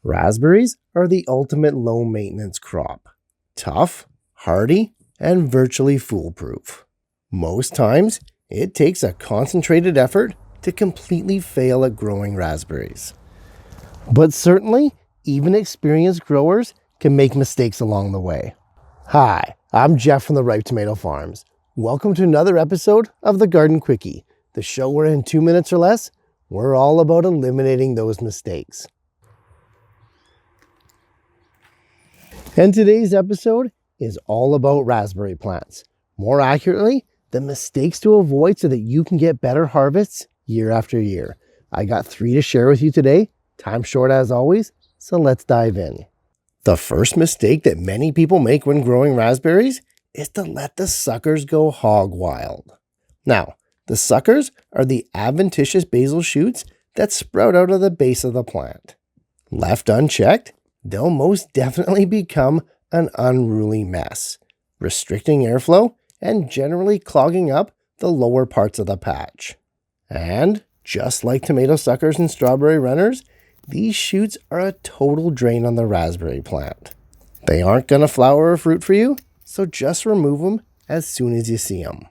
Raspberries are the ultimate low-maintenance crop. Tough, hardy, and virtually foolproof. Most times, it takes a concentrated effort to completely fail at growing raspberries. But certainly, even experienced growers can make mistakes along the way. Hi, I'm Jeff from the Ripe Tomato Farms. Welcome to another episode of the Garden Quickie, the show where in 2 minutes or less, we're all about eliminating those mistakes. And today's episode is all about raspberry plants. More accurately, the mistakes to avoid so that you can get better harvests year after year. I got 3 to share with you today. Time's short as always, so let's dive in. The first mistake that many people make when growing raspberries is to let the suckers go hog wild. Now, the suckers are the adventitious basal shoots that sprout out of the base of the plant. Left unchecked, they'll most definitely become an unruly mess, restricting airflow and generally clogging up the lower parts of the patch. And just like tomato suckers and strawberry runners, these shoots are a total drain on the raspberry plant. They aren't going to flower or fruit for you, so just remove them as soon as you see them.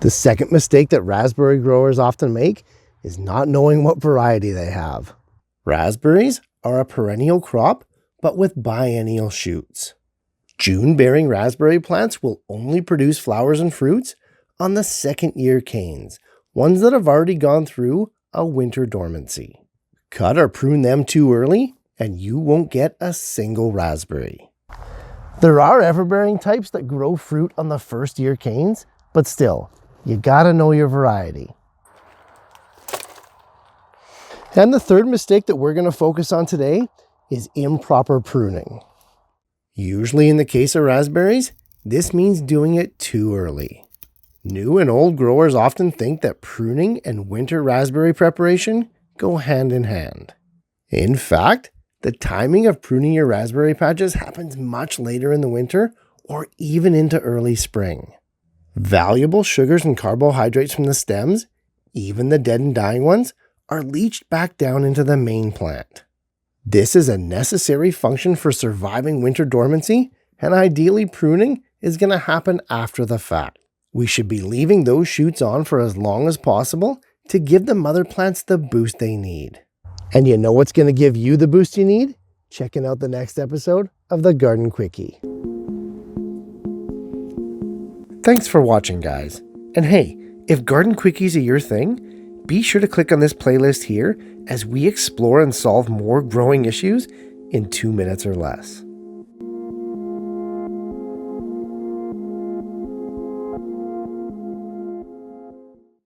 The second mistake that raspberry growers often make is not knowing what variety they have. Raspberries are a perennial crop, but with biennial shoots. June-bearing raspberry plants will only produce flowers and fruits on the second-year canes, ones that have already gone through a winter dormancy. Cut or prune them too early, and you won't get a single raspberry. There are everbearing types that grow fruit on the first-year canes, but still, you gotta know your variety. And the third mistake that we're going to focus on today is improper pruning. Usually in the case of raspberries, this means doing it too early. New and old growers often think that pruning and winter raspberry preparation go hand in hand. In fact, the timing of pruning your raspberry patches happens much later in the winter or even into early spring. Valuable sugars and carbohydrates from the stems, even the dead and dying ones, are leached back down into the main plant. This is a necessary function for surviving winter dormancy, and ideally pruning is going to happen after the fact. We should be leaving those shoots on for as long as possible to give the mother plants the boost they need. And you know what's going to give you the boost you need? Checking out the next episode of the Garden Quickie. Thanks for watching, guys. And hey, if Garden Quickies are your thing, be sure to click on this playlist here as we explore and solve more growing issues in 2 minutes or less.